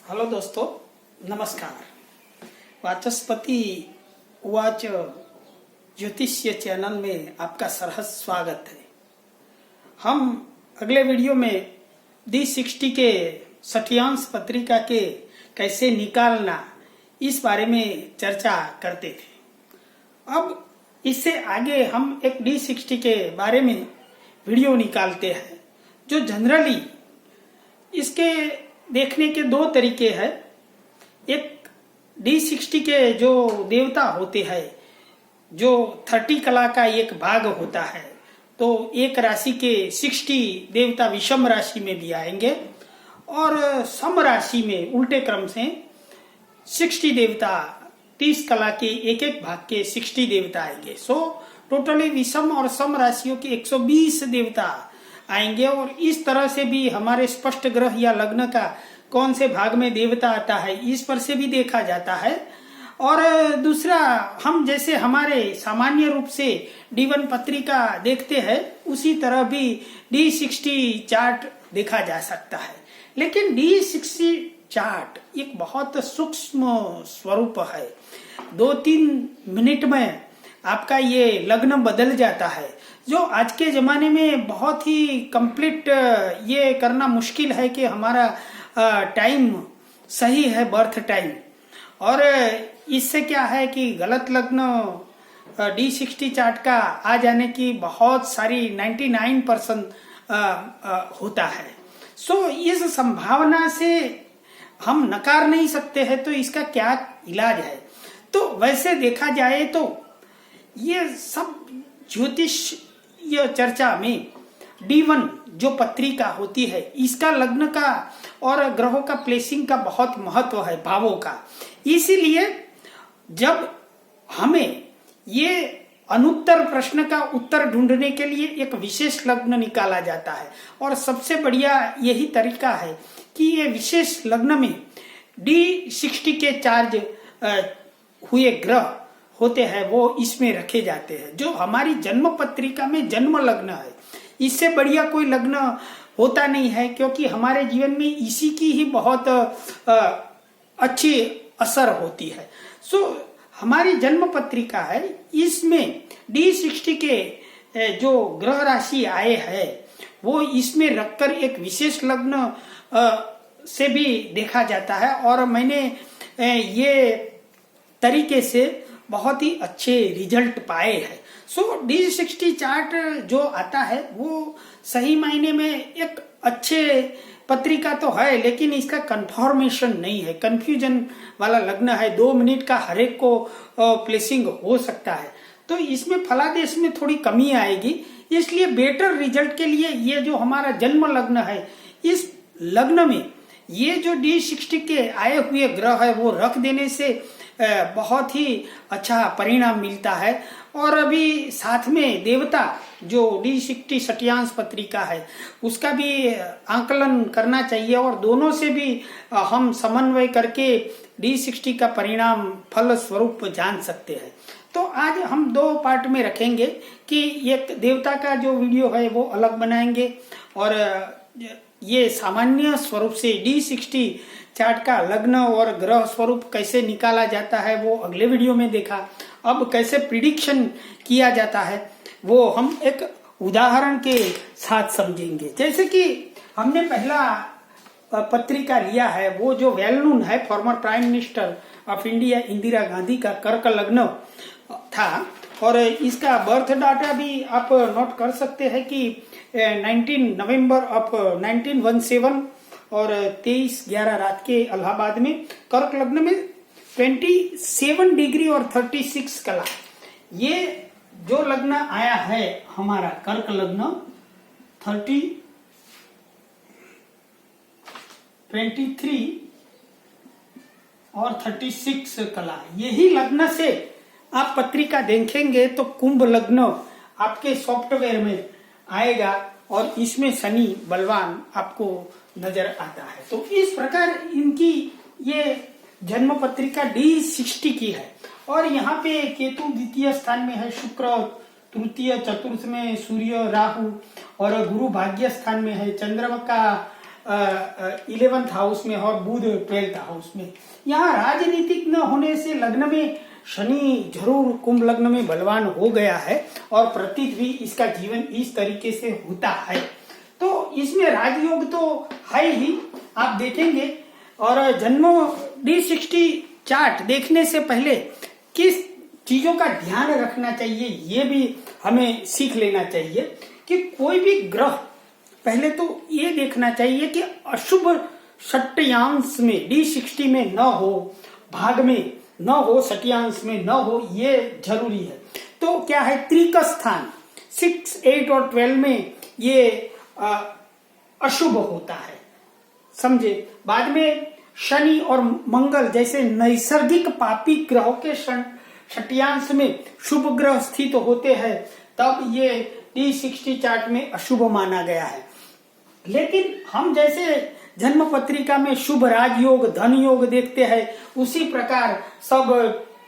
Hello दोस्तों, नमस्कार। वाचस्पति उवाच ज्योतिष्य चैनल में आपका सहर्ष स्वागत है। हम अगले वीडियो में D60 के षष्ठ्यांश पत्रिका के कैसे निकालना इस बारे में चर्चा करते थे। अब इससे आगे हम एक D60 के बारे में वीडियो निकालते हैं जो जनरली इसके देखने के दो तरीके हैं। एक D60 के जो देवता होते हैं, जो 30 कला का एक भाग होता है, तो एक राशि के 60 देवता विषम राशि में भी आएंगे और सम राशि में उल्टे क्रम से 60 देवता 30 कला के एक एक भाग के 60 देवता आएंगे। सो टोटली विषम और सम राशियों के 120 देवता आएंगे और इस तरह से भी हमारे स्पष्ट ग्रह या लग्न का कौन से भाग में देवता आता है इस पर से भी देखा जाता है। और दूसरा, हम जैसे हमारे सामान्य रूप से D1 पत्रिका देखते हैं उसी तरह भी D60 चार्ट देखा जा सकता है। लेकिन D60 चार्ट एक बहुत सूक्ष्म स्वरूप है। 2-3 मिनट में आपका ये लग्न बदल जाता है, जो आज के जमाने में बहुत ही कंप्लीट ये करना मुश्किल है कि हमारा टाइम सही है, बर्थ टाइम। और इससे क्या है कि गलत लग्न D60 चार्ट का आ जाने की बहुत सारी 99% होता है। सो इस संभावना से हम नकार नहीं सकते हैं, तो इसका क्या इलाज है? तो वैसे देखा जाए तो ये सब ज्योतिष चर्चा में D1 जो पत्रिका होती है इसका लग्न का और ग्रहों का प्लेसिंग का बहुत महत्व है, भावों का। इसीलिए जब हमें ये अनुत्तर प्रश्न का उत्तर ढूंढने के लिए एक विशेष लग्न निकाला जाता है और सबसे बढ़िया यही तरीका है कि ये विशेष लग्न में D60 के चार्ज हुए ग्रह होते हैं वो इसमें रखे जाते हैं, जो हमारी जन्म पत्रिका में जन्म लग्न है। इससे बढ़िया कोई लग्न होता नहीं है, क्योंकि हमारे जीवन में इसी की ही बहुत अच्छी असर होती है। सो हमारी जन्म पत्रिका है, इसमें D60 के जो ग्रह राशि आए हैं वो इसमें रखकर एक विशेष लग्न से भी देखा जाता है। और मैंने ये तरीके से बहुत ही अच्छे रिजल्ट पाए हैं। सो D60 चार्ट जो आता है वो सही मायने में एक अच्छे पत्रिका तो है, लेकिन इसका कंफर्मेशन नहीं है, कंफ्यूजन वाला लग्न है। 2 मिनट का हर एक को प्लेसिंग हो सकता है, तो इसमें फलादेश में थोड़ी कमी आएगी। इसलिए बेटर रिजल्ट के लिए ये जो हमारा जन्म लग्न है, इस लग्न में ये जो D60 के आए हुए ग्रह है वो रख देने से बहुत ही अच्छा परिणाम मिलता है। और अभी साथ में देवता जो D60 षष्ठ्यांश पत्रिका है उसका भी आकलन करना चाहिए और दोनों से भी हम समन्वय करके D60 का परिणाम फल स्वरूप जान सकते हैं। तो आज हम 2 पार्ट में रखेंगे कि एक देवता का जो वीडियो है वो अलग बनाएंगे और ये सामान्य स्वरूप से D60 चार्ट का लग्न और ग्रह स्वरूप कैसे निकाला जाता है वो अगले वीडियो में देखा। अब कैसे प्रिडिक्शन किया जाता है वो हम एक उदाहरण के साथ समझेंगे। जैसे कि हमने पहला पत्रिका लिया है, वो जो वेल नोन है, former prime minister of India Indira Gandhi का कर्क लग्न था और इसका बर्थ डाटा भी आप नोट कर सकते हैं कि 19 नवंबर ऑफ 1917 और 23/11 रात के इलाहाबाद में कर्क लग्न में 27 डिग्री और 36 कला ये जो लग्न आया है हमारा कर्क लग्न 23 और 36 कला, यही लग्न से आप पत्रिका देखेंगे तो कुंभ लग्न आपके सॉफ्टवेयर में आएगा और इसमें शनि बलवान आपको नजर आता है। तो इस प्रकार इनकी ये जन्म पत्रिका D60 की है। और यहाँ पे केतु द्वितीय स्थान में है, शुक्र तृतीय चतुर्थ में, सूर्य राहु और गुरु भाग्य स्थान में है, चंद्रमा का 11th हाउस में और बुध 12th हाउस में। यहाँ राजनीतिक न होने से लग्न में शनि जरूर कुंभ लग्न में बलवान हो गया है और प्रतीत भी इसका जीवन इस तरीके से होता है। तो इसमें राजयोग तो है ही, आप देखेंगे। और जन्म D60 चार्ट देखने से पहले किस चीजों का ध्यान रखना चाहिए ये भी हमें सीख लेना चाहिए कि कोई भी ग्रह पहले तो ये देखना चाहिए कि अशुभ षट्यांश में D60 में न हो, भाग में न हो, षट्यांश में न हो, ये जरूरी है। तो क्या है, त्रिक स्थान 6, 8 और 12 में ये अशुभ होता है, समझे। बाद में शनि और मंगल जैसे नैसर्गिक पापी ग्रहों के षट्यांश में शुभ ग्रह स्थित होते हैं, तब ये D60 चार्ट में अशुभ माना गया है। लेकिन हम जैसे जन्म पत्रिका में शुभ राजयोग, धन योग देखते हैं, उसी प्रकार सब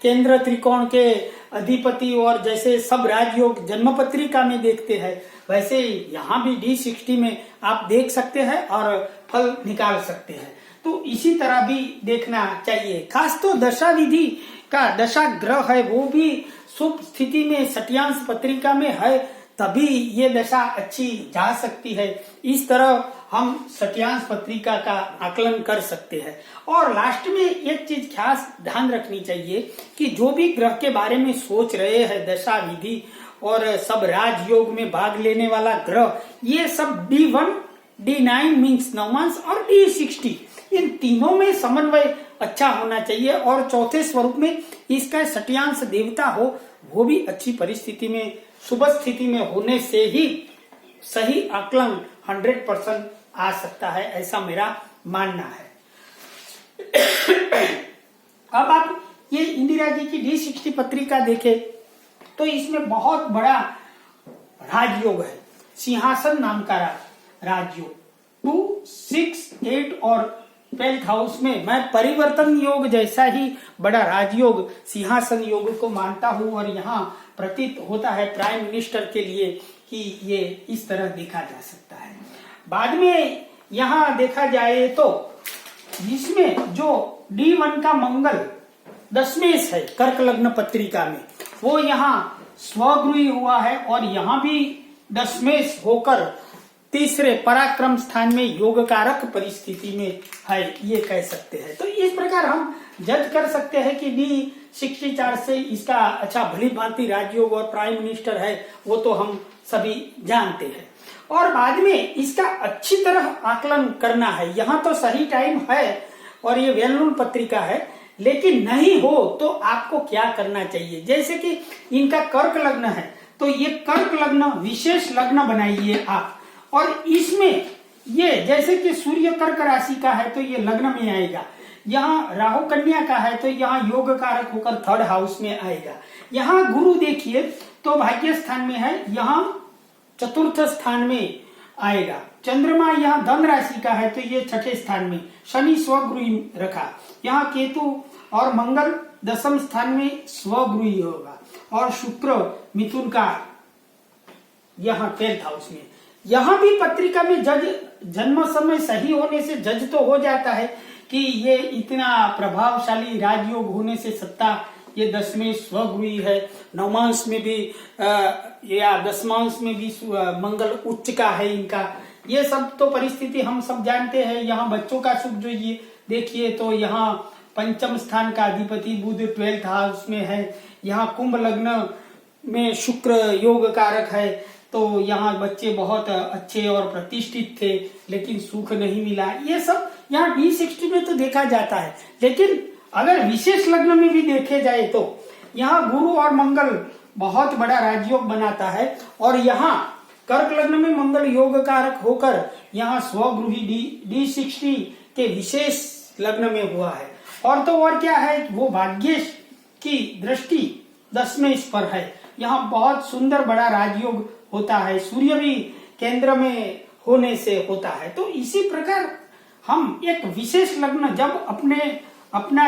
केंद्र त्रिकोण के अधिपति और जैसे सब राजयोग जन्म पत्रिका में देखते हैं, वैसे यहाँ भी D60 में आप देख सकते हैं और फल निकाल सकते हैं। तो इसी तरह भी देखना चाहिए। खास तो दशा विधि का दशा ग्रह है वो भी शुभ स्थिति में षट्यांश पत्रिका में है, तभी ये दशा अच्छी जा सकती है। इस तरह हम षट्यांश पत्रिका का आकलन कर सकते हैं। और लास्ट में एक चीज खास ध्यान रखनी चाहिए कि जो भी ग्रह के बारे में सोच रहे हैं, दशा विधि और सब राजयोग में भाग लेने वाला ग्रह, ये सब D1, D9 मीन्स नवमांश और D60 इन तीनों में समन्वय अच्छा होना चाहिए। और चौथे स्वरूप में इसका षट्यांश देवता हो, वो भी अच्छी परिस्थिति में, शुभ स्थिति में होने से ही सही आकलन 100% आ सकता है, ऐसा मेरा मानना है। अब आप ये इंदिरा जी की D60 पत्रिका देखें तो इसमें बहुत बड़ा राजयोग है, सिंहासन नाम का राजयोग 2, 6, 8 और 12th हाउस में मैं परिवर्तन योग जैसा ही बड़ा राजयोग सिंहासन योग को मानता हूँ। और यहाँ प्रतीत होता है प्राइम मिनिस्टर के लिए कि ये इस तरह देखा जा सकता है। बाद में यहाँ देखा जाए तो इसमें जो D1 का मंगल दशमेश है कर्क लग्न पत्रिका में, वो यहाँ स्वगृही हुआ है और यहाँ भी दशमेश होकर तीसरे पराक्रम स्थान में योग कारक परिस्थिति में है, ये कह सकते हैं। तो इस प्रकार हम जज कर सकते हैं कि D60 चार्ट से इसका अच्छा भली भांति राजयोग और प्राइम मिनिस्टर है, वो तो हम सभी जानते हैं। और बाद में इसका अच्छी तरह आकलन करना है। यहाँ तो सही टाइम है और ये वेल नोन पत्रिका है, लेकिन नहीं हो तो आपको क्या करना चाहिए। जैसे कि इनका कर्क लग्न है तो ये कर्क लग्न विशेष लग्न बनाइए आप, और इसमें ये जैसे कि सूर्य कर्क राशि का है तो ये लग्न में आएगा। यहाँ राहु कन्या का है तो यहाँ योग कारक होकर 3rd हाउस में आएगा। यहाँ गुरु देखिए तो भाग्य स्थान में है, यहाँ 4th स्थान में आएगा। चंद्रमा यहाँ धन राशि का है तो ये 6ठे स्थान में, शनि स्वगृही रखा। यहाँ केतु और मंगल 10th स्थान में स्वगृही होगा और शुक्र मिथुन का यहाँ 12th हाउस में। यहाँ भी पत्रिका में जज जन्म समय सही होने से जज तो हो जाता है कि ये इतना प्रभावशाली राजयोग होने से सत्ता ये 10वें स्वगृही है, नवमांश में भी या दशमांश में भी मंगल उच्च का है इनका। ये सब तो परिस्थिति हम सब जानते हैं। यहाँ बच्चों का सुख जो ये देखिए तो यहाँ 5th स्थान का अधिपति बुध 12th हाउस में है। यहाँ कुंभ लग्न में शुक्र योग कारक है, तो यहाँ बच्चे बहुत अच्छे और प्रतिष्ठित थे लेकिन सुख नहीं मिला। ये सब यहाँ D60 में तो देखा जाता है, लेकिन अगर विशेष लग्न में भी देखे जाए तो यहाँ गुरु और मंगल बहुत बड़ा राजयोग बनाता है और यहाँ कर्क लग्न में मंगल योग कारक होकर यहाँ स्वगृही D60 के विशेष लग्न में हुआ है। और तो और क्या है, वो भाग्य की दृष्टि 10वें पर है। यहाँ बहुत सुंदर बड़ा राजयोग होता है, सूर्य भी केंद्र में होने से होता है। तो इसी प्रकार हम एक विशेष लग्न जब अपना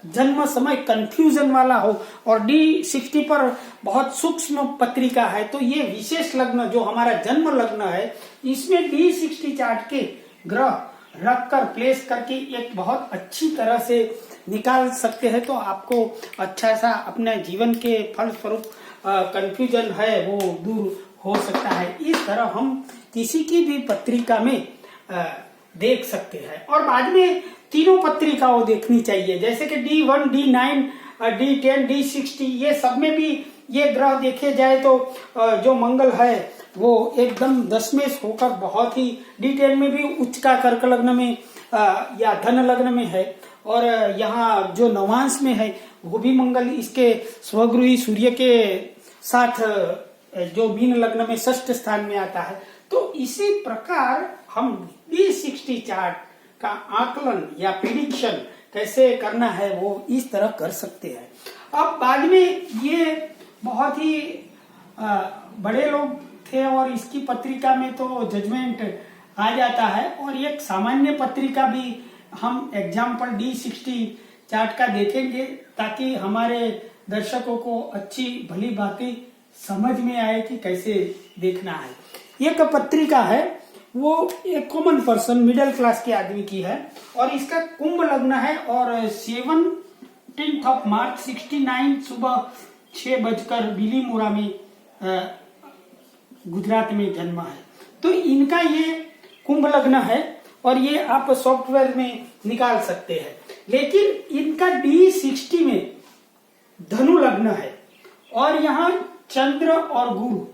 जन्म समय कंफ्यूजन वाला हो और D60 पर बहुत सूक्ष्म पत्रिका है, तो ये विशेष लग्न जो हमारा जन्म लग्न है इसमें D60 चार्ट के ग्रह रखकर प्लेस करके एक बहुत अच्छी तरह से निकाल सकते हैं, तो आपको अच्छा सा अपने जीवन के फल स्वरूप कंफ्यूजन है वो दूर हो सकता है। इस तरह हम किसी की भी पत्रिका में देख सकते हैं। और बाद में तीनों पत्रिकाओं देखनी चाहिए, जैसे कि D1, D9, D10, D60, ये सब में भी ये ग्रह देखे जाए तो जो मंगल है वो एकदम दशमेश होकर बहुत ही D10 में भी उच्च का कर्क लग्न में या धन लग्न में है, और यहाँ जो नवांश में है वो भी मंगल इसके स्वगृही सूर्य के साथ जो मीन लग्न में षष्ठ स्थान में आता है। तो इसी प्रकार हम D60 चार्ट का आकलन या प्रिडिक्शन कैसे करना है वो इस तरह कर सकते हैं। अब बाद में ये बहुत ही बड़े लोग थे और इसकी पत्रिका में तो जजमेंट आ जाता है, और एक सामान्य पत्रिका भी हम एग्जाम्पल D60 चार्ट का देखेंगे ताकि हमारे दर्शकों को अच्छी भली बातें समझ में आए कि कैसे देखना है। एक पत्रिका है वो एक कॉमन पर्सन मिडिल क्लास के आदमी की है, और इसका कुंभ लग्न है, और 17 मार्च 69 सुबह 6 बिलीमोरा में गुजरात में जन्मा है। तो इनका ये कुंभ लग्न है और ये आप सॉफ्टवेयर में निकाल सकते हैं। लेकिन इनका D60 में धनु लग्न है, और यहाँ चंद्र और गुरु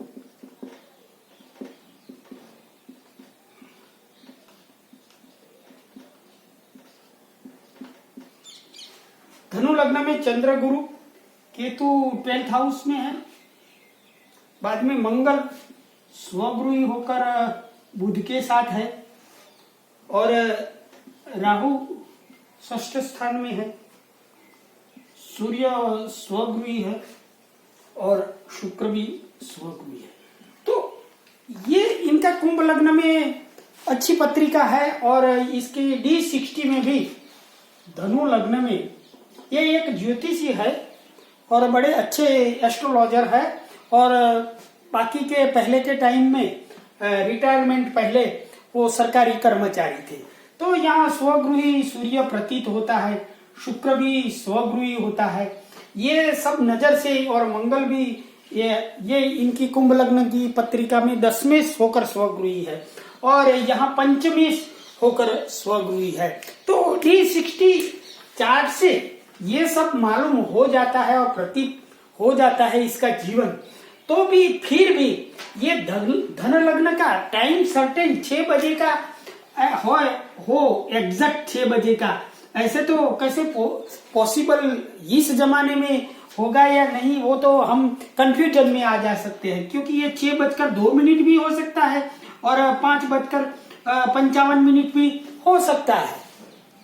धनु लग्न में चंद्र गुरु केतु 12th हाउस में है। बाद में मंगल स्वगृही होकर बुध के साथ है, और राहु षष्ठ स्थान में है, सूर्य स्वगृही है, और शुक्र भी स्वगृही है। तो ये इनका कुंभ लग्न में अच्छी पत्रिका है, और इसके D60 में भी धनु लग्न में ये एक ज्योतिषी है और बड़े अच्छे एस्ट्रोलॉजर है, और बाकी के पहले के टाइम में रिटायरमेंट पहले वो सरकारी कर्मचारी थे। तो यहाँ स्वगृही सूर्य प्रतीत होता है, शुक्र भी स्वगृही होता है, ये सब नजर से, और मंगल भी ये इनकी कुंभ लग्न की पत्रिका में दशमेश होकर स्वगृही है, और यहाँ पंचमेश होकर स्वगृही है। तो D60 चार्ट से ये सब मालूम हो जाता है और प्रतीत हो जाता है इसका जीवन। तो भी फिर भी ये धन लग्न का टाइम सर्टेन 6 बजे का हो एग्जैक्ट 6 बजे का, ऐसे तो कैसे पॉसिबल इस जमाने में होगा या नहीं, वो तो हम कंफ्यूजन में आ जा सकते हैं, क्योंकि ये 6:02 भी हो सकता है और 5:55 भी हो सकता है,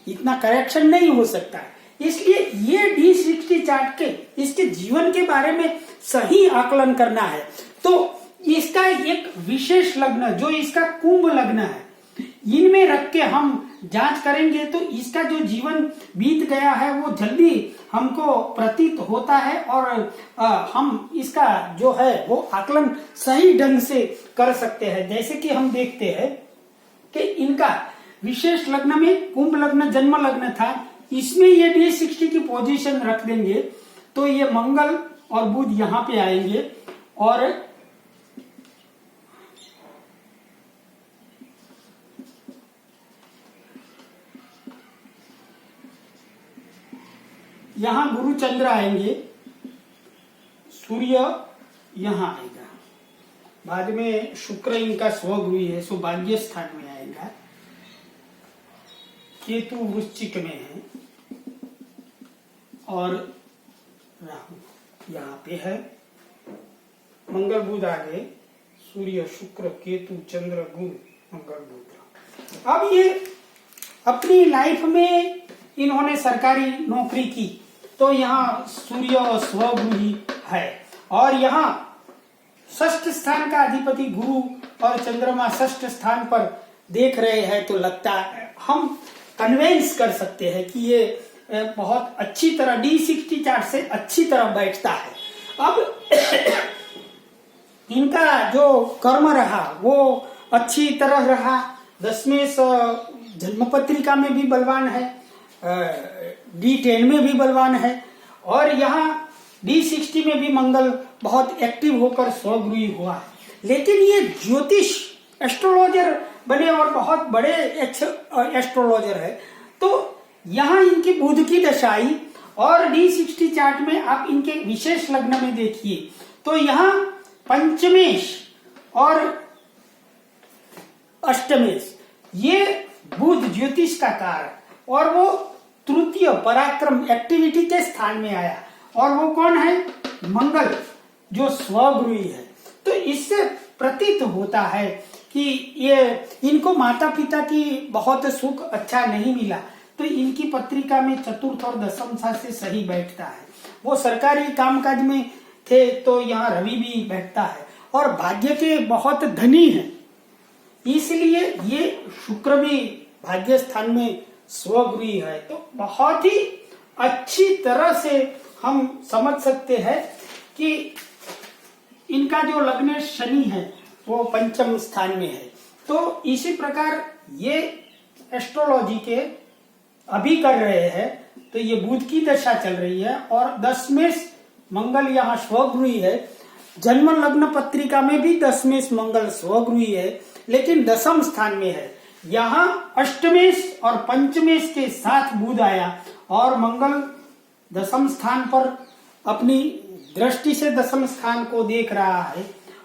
इतना करेक्शन नहीं हो सकता है। इसलिए ये D60 चार्ट के इसके जीवन के बारे में सही आकलन करना है। तो इसका एक विशेष लग्न जो इसका कुंभ लग्न है, इनमें रख के हम जांच करेंगे तो इसका जो जीवन बीत गया है वो जल्दी हमको प्रतीत होता है, और हम इसका जो है वो आकलन सही ढंग से कर सकते हैं। जैसे कि हम देखते हैं कि इनका विशेष लग्न में कुंभ लग्न जन्म लग्न था, इसमें ये D60 की पोजीशन रख देंगे तो ये मंगल और बुध यहाँ पे आएंगे, और यहाँ गुरु चंद्र आएंगे, सूर्य यहाँ आएगा, बाद में शुक्र इनका स्वगृही है सो भाग्य स्थान में आएगा, केतु वृश्चिक में है, और राहु यहाँ पे है, मंगल बुध आगे, सूर्य शुक्र केतु चंद्र गुरु मंगल बुध। अब ये अपनी लाइफ में इन्होंने सरकारी नौकरी की, तो यहाँ सूर्य स्वगृही है, और यहाँ षष्ठ स्थान का अधिपति गुरु और चंद्रमा षष्ठ स्थान पर देख रहे हैं, तो लगता है हम कन्वेंस कर सकते हैं कि ये बहुत अच्छी तरह D60 चार्ट से अच्छी तरह बैठता है। अब इनका जो कर्म रहा वो अच्छी तरह रहा, दशमेश जन्म पत्रिका में भी बलवान है, D10 में भी बलवान है, और यहाँ D60 में भी मंगल बहुत एक्टिव होकर स्वगृही हुआ है। लेकिन ये ज्योतिष एस्ट्रोलॉजर बने और बहुत बड़े एस्ट्रोलॉजर है, तो यहाँ इनकी बुध की दशा आई, और D60 चार्ट में आप इनके विशेष लग्न में देखिए तो यहाँ पंचमेश और अष्टमेश ये बुध ज्योतिष का कारक, और वो तृतीय पराक्रम एक्टिविटी के स्थान में आया, और वो कौन है? मंगल, जो स्वगृही है। तो इससे प्रतीत होता है कि ये इनको माता पिता की बहुत सुख अच्छा नहीं मिला, तो इनकी पत्रिका में चतुर्थ और दशम से सही बैठता है। वो सरकारी कामकाज में थे तो यहाँ रवि भी बैठता है, और भाग्य के बहुत धनी है, इसलिए ये शुक्र भी भाग्य स्थान में स्वगृही है। तो बहुत ही अच्छी तरह से हम समझ सकते हैं कि इनका जो लग्न शनि है वो पंचम स्थान में है। तो इसी प्रकार ये एस्ट्रोलॉजी के अभी कर रहे हैं, तो ये बुध की दशा चल रही है, और दशमेश मंगल यहाँ स्वगृही है। जन्म लग्न पत्रिका में भी दशमेश मंगल स्वगृही है, लेकिन दशम स्थान में है। यहाँ अष्टमेश और पंचमेश के साथ बुध आया, और मंगल दशम स्थान पर अपनी दृष्टि से दशम स्थान को देख रहा है,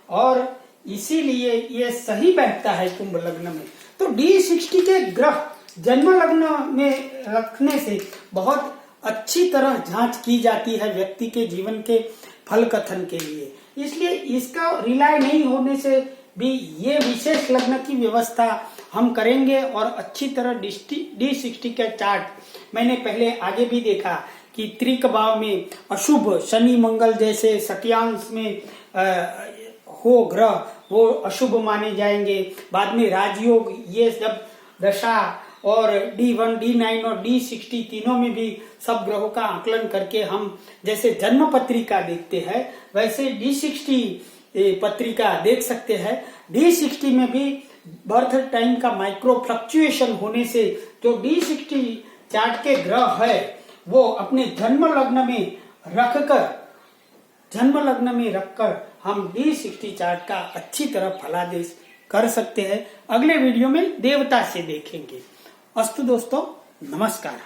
और इसीलिए ये सही बैठता है कुंभ लग्न में। तो D60 के ग्रह जन्म लग्न में रखने से बहुत अच्छी तरह जांच की जाती है व्यक्ति के जीवन के फल कथन के लिए, इसलिए इसका रिलाय नहीं होने से भी ये विशेष लग्न की व्यवस्था हम करेंगे। और अच्छी तरह D60 का चार्ट मैंने पहले आगे भी देखा कि त्रिक भाव में अशुभ शनि मंगल जैसे सत्यांश में हो ग्रह वो अशुभ माने जाएंगे। बाद में राजयोग ये जब दशा, और D1, D9 और D60 तीनों में भी सब ग्रहों का आकलन करके हम जैसे जन्म पत्रिका देखते हैं वैसे D60 पत्रिका देख सकते हैं। D60 में भी बर्थ टाइम का माइक्रो फ्लक्चुएशन होने से जो D60 चार्ट के ग्रह है वो अपने जन्म लग्न में रखकर हम D60 चार्ट का अच्छी तरह फलादेश कर सकते हैं। अगले वीडियो में देवता से देखेंगे। अस्तु दोस्तों, नमस्कार।